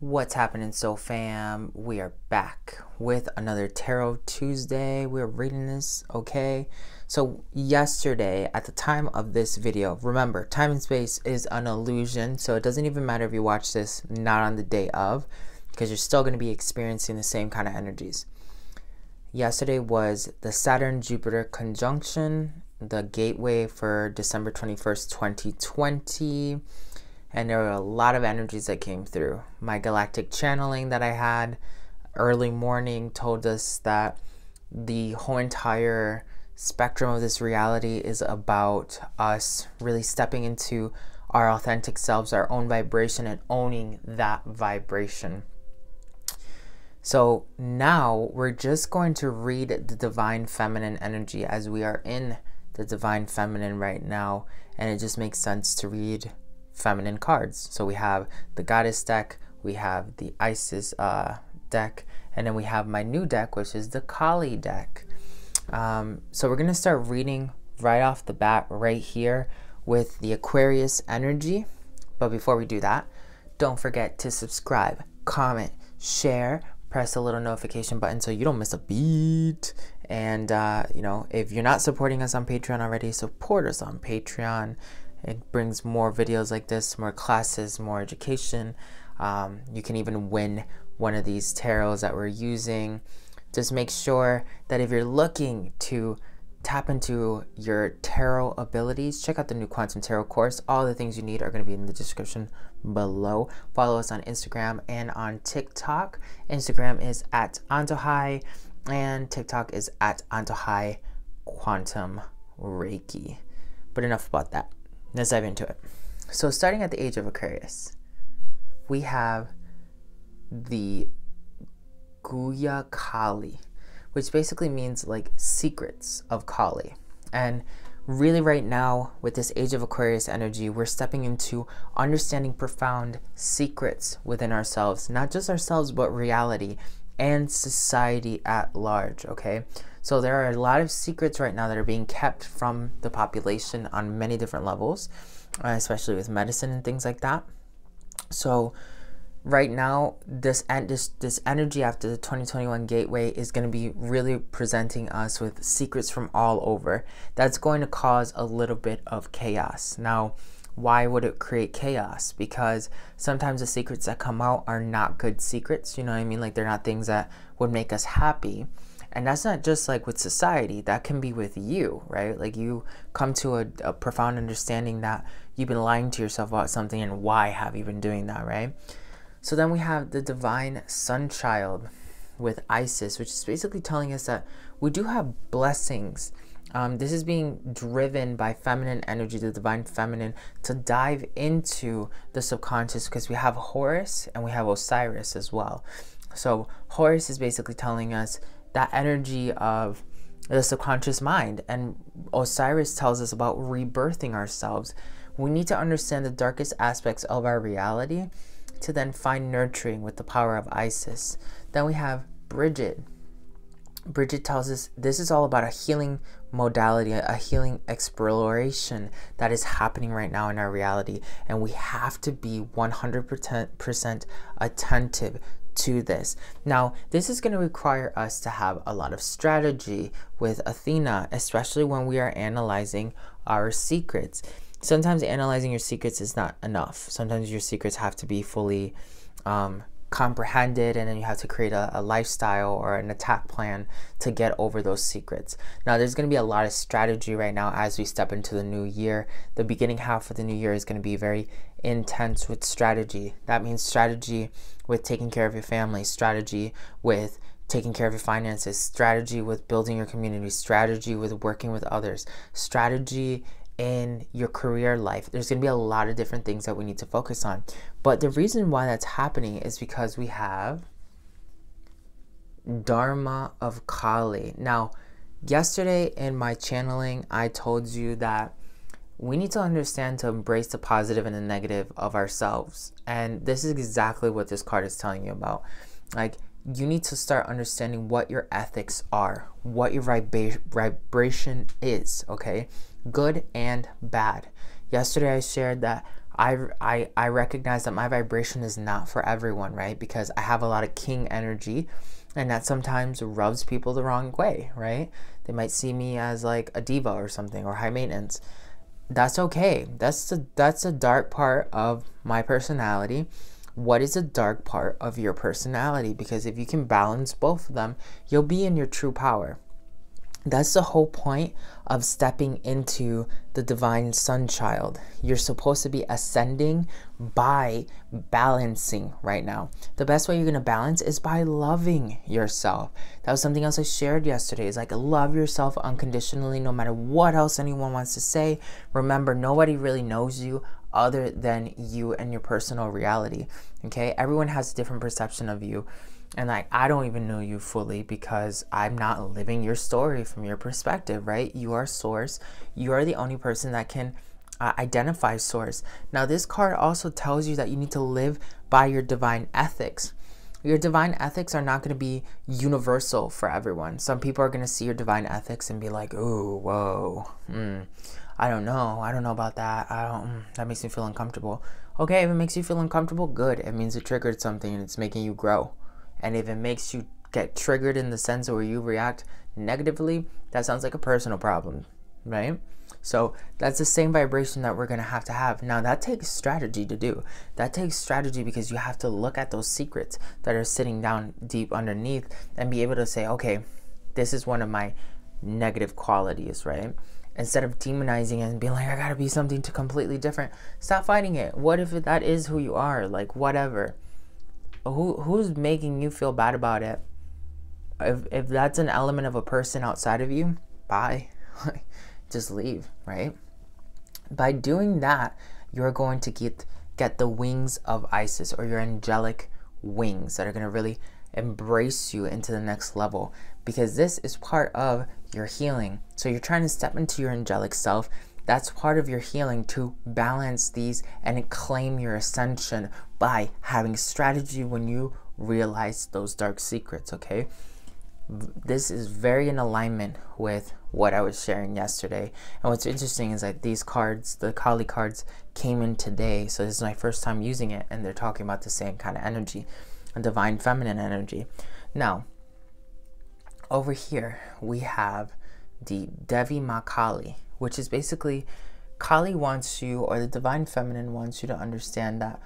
What's happening, Soul Fam? We are back with another Tarot Tuesday. We're reading this, okay? So yesterday, at the time of this video, remember, time and space is an illusion, so it doesn't even matter if you watch this not on the day of, because you're still going to be experiencing the same kind of energies. Yesterday was the Saturn-Jupiter conjunction, the gateway for December 21st, 2020. And there were a lot of energies that came through. My galactic channeling that I had early morning told us that the whole entire spectrum of this reality is about us really stepping into our authentic selves, our own vibration, and owning that vibration. So now we're just going to read the Divine Feminine energy as we are in the Divine Feminine right now. And it just makes sense to read feminine cards. So we have the Goddess deck, we have the Isis deck, and then we have my new deck, which is the Kali deck. So we're going to start reading right off the bat right here with the Aquarius energy. But before we do that, don't forget to subscribe, comment, share, press the little notification button so you don't miss a beat. And you know, if you're not supporting us on Patreon already, support us on Patreon. It brings more videos like this, more classes, more education. You can even win one of these tarots that we're using. Just make sure that if you're looking to tap into your tarot abilities, check out the new Quantum Tarot course. All the things you need are going to be in the description below. Follow us on Instagram and on TikTok. Instagram is at Antojai and TikTok is at Antojai Quantum Reiki. But enough about that. Let's dive into it. So starting at the age of Aquarius, we have the Guya Kali, which basically means like secrets of Kali. And really right now with this age of Aquarius energy, we're stepping into understanding profound secrets within ourselves, not just ourselves, but reality and society at large, okay? So there are a lot of secrets right now that are being kept from the population on many different levels, especially with medicine and things like that. So right now, this energy after the 2021 gateway is going to be really presenting us with secrets from all over. That's going to cause a little bit of chaos. Now, why would it create chaos? Because sometimes the secrets that come out are not good secrets, you know what I mean? Like they're not things that would make us happy. And that's not just like with society, that can be with you, right? Like you come to a profound understanding that you've been lying to yourself about something, and why have you been doing that, right? So then we have the Divine Sun Child with Isis, which is basically telling us that we do have blessings. This is being driven by feminine energy, the Divine Feminine, to dive into the subconscious, because we have Horus and we have Osiris as well. So Horus is basically telling us that energy of the subconscious mind, and Osiris tells us about rebirthing ourselves. We need to understand the darkest aspects of our reality to then find nurturing with the power of Isis. Then we have Bridget. Bridget tells us this is all about a healing modality, a healing exploration that is happening right now in our reality, and we have to be 100% attentive to this. Now, this is going to require us to have a lot of strategy with Athena, especially when we are analyzing our secrets. Sometimes analyzing your secrets is not enough. Sometimes your secrets have to be fully comprehended, and then you have to create a lifestyle or an attack plan to get over those secrets. Now, there's going to be a lot of strategy right now as we step into the new year. The beginning half of the new year is going to be very intense with strategy. That means strategy with taking care of your family, strategy with taking care of your finances, strategy with building your community, strategy with working with others, strategy in your career life. There's going to be a lot of different things that we need to focus on. But the reason why that's happening is because we have Dharma of Kali. Now, yesterday in my channeling, I told you that we need to understand to embrace the positive and the negative of ourselves. And this is exactly what this card is telling you about. Like, you need to start understanding what your ethics are, what your vibration is, okay? Good and bad. Yesterday I shared that I recognize that my vibration is not for everyone, right? Because I have a lot of king energy, and that sometimes rubs people the wrong way, right? They might see me as like a diva or something, or high maintenance. That's okay. That's a dark part of my personality. What is a dark part of your personality? Because if you can balance both of them, you'll be in your true power. That's the whole point of stepping into the divine sun child. You're supposed to be ascending by balancing right now. The best way you're going to balance is by loving yourself. That was something else I shared yesterday. It's like, love yourself unconditionally, no matter what else anyone wants to say. Remember, nobody really knows you other than you and your personal reality. Okay? Everyone has a different perception of you. And like, I don't even know you fully because I'm not living your story from your perspective, right? You are source. You are the only person that can identify source. Now, this card also tells you that you need to live by your divine ethics. Your divine ethics are not going to be universal for everyone. Some people are going to see your divine ethics and be like, ooh, whoa, I don't know about that. That makes me feel uncomfortable. Okay, if it makes you feel uncomfortable, good. It means it triggered something and it's making you grow. And if it makes you get triggered in the sense where you react negatively, that sounds like a personal problem, right? So that's the same vibration that we're going to have. Now, that takes strategy to do. That takes strategy because you have to look at those secrets that are sitting down deep underneath and be able to say, okay, this is one of my negative qualities, right? Instead of demonizing it and being like, I got to be something completely different. Stop fighting it. What if that is who you are? Like, whatever. Who's making you feel bad about it? If that's an element of a person outside of you, bye. Just leave, right? By doing that, you're going to get the wings of Isis, or your angelic wings that are going to really embrace you into the next level, because this is part of your healing. So you're trying to step into your angelic self. That's part of your healing, to balance these and claim your ascension by having strategy when you realize those dark secrets, okay? This is very in alignment with what I was sharing yesterday. And what's interesting is that these cards, the Kali cards, came in today. So this is my first time using it, and they're talking about the same kind of energy, a divine feminine energy. Now, over here, we have the Devi Ma Kali, which is basically, Kali wants you, or the divine feminine wants you to understand that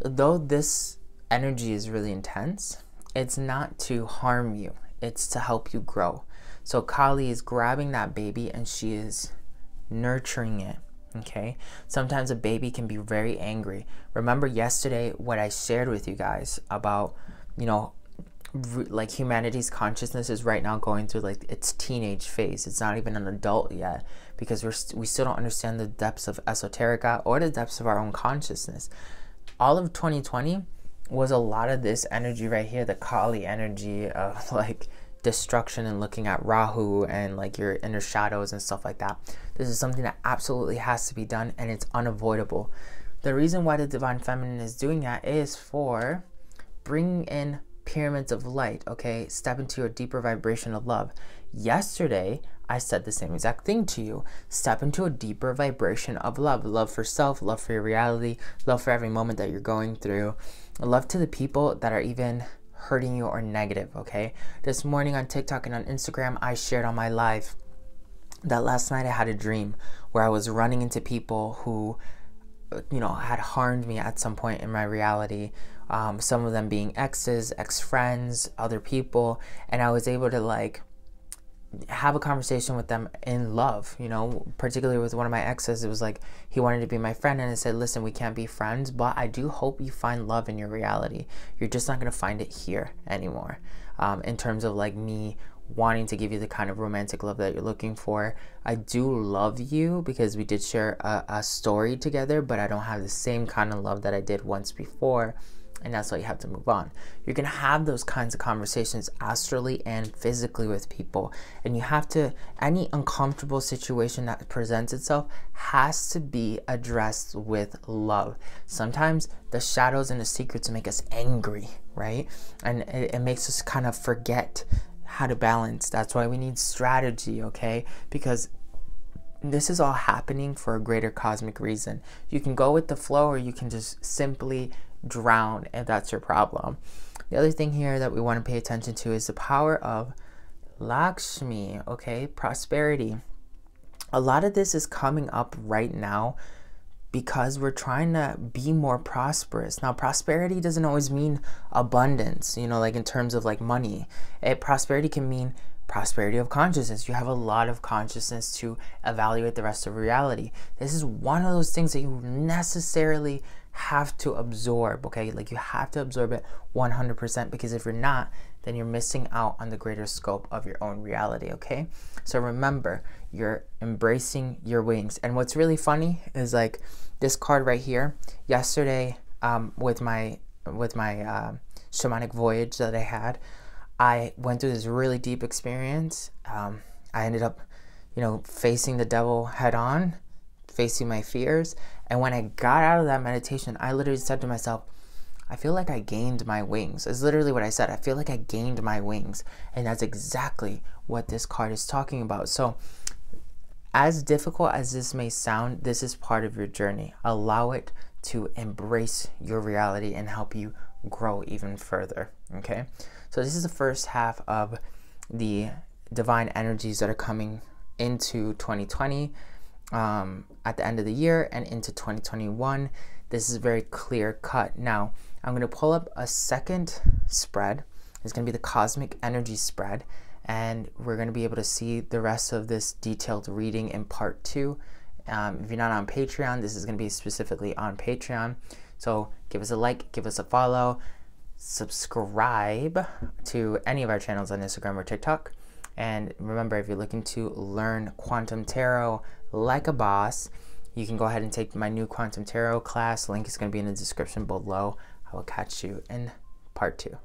though this energy is really intense, it's not to harm you, it's to help you grow. So Kali is grabbing that baby and she is nurturing it, okay? Sometimes a baby can be very angry. Remember yesterday what I shared with you guys about, you know, like humanity's consciousness is right now going through like its teenage phase. It's not even an adult yet, because we still don't understand the depths of esoterica or the depths of our own consciousness. All of 2020 was a lot of this energy right here, the Kali energy of like destruction and looking at Rahu and like your inner shadows and stuff like that. This is something that absolutely has to be done, and it's unavoidable. The reason why the divine feminine is doing that is for bringing in pyramids of light, okay? Step into a deeper vibration of love. Yesterday, I said the same exact thing to you. Step into a deeper vibration of love. Love for self, love for your reality, love for every moment that you're going through. Love to the people that are even hurting you or negative, okay? This morning on TikTok and on Instagram, I shared on my live that last night I had a dream where I was running into people who, you know, had harmed me at some point in my reality. Some of them being exes, ex-friends, other people, and I was able to like have a conversation with them in love, you know, particularly with one of my exes. It was like he wanted to be my friend, and I said, listen, we can't be friends, but I do hope you find love in your reality. You're just not going to find it here anymore. In terms of like me wanting to give you the kind of romantic love that you're looking for. I do love you because we did share a story together, but I don't have the same kind of love that I did once before. And that's why you have to move on. You can have those kinds of conversations astrally and physically with people. And you have to, any uncomfortable situation that presents itself has to be addressed with love. Sometimes the shadows and the secrets make us angry, right? And it makes us kind of forget how to balance. That's why we need strategy, okay? Because this is all happening for a greater cosmic reason. You can go with the flow, or you can just simply drown if that's your problem. The other thing here that we want to pay attention to is the power of Lakshmi, okay? Prosperity. A lot of this is coming up right now because we're trying to be more prosperous. Now, prosperity doesn't always mean abundance, you know, like in terms of like money. Prosperity can mean prosperity of consciousness. You have a lot of consciousness to evaluate the rest of reality. This is one of those things that you necessarily have to absorb, okay? Like you have to absorb it 100%, because if you're not, then you're missing out on the greater scope of your own reality, okay? So remember, you're embracing your wings. And what's really funny is like this card right here. Yesterday, with my shamanic voyage that I had, I went through this really deep experience. I ended up, you know, facing the devil head on, facing my fears. And when I got out of that meditation, I literally said to myself, I feel like I gained my wings. It's literally what I said. I feel like I gained my wings. And that's exactly what this card is talking about. So as difficult as this may sound, this is part of your journey. Allow it to embrace your reality and help you grow even further, okay? So this is the first half of the divine energies that are coming into 2020 at the end of the year and into 2021. This is very clear cut. Now, I'm going to pull up a second spread. It's going to be the cosmic energy spread, and we're going to be able to see the rest of this detailed reading in part 2. If you're not on Patreon, this is going to be specifically on Patreon. So give us a like, give us a follow, subscribe to any of our channels on Instagram or TikTok. And remember, if you're looking to learn Quantum Tarot like a boss, you can go ahead and take my new Quantum Tarot class. Link is going to be in the description below. I will catch you in part 2.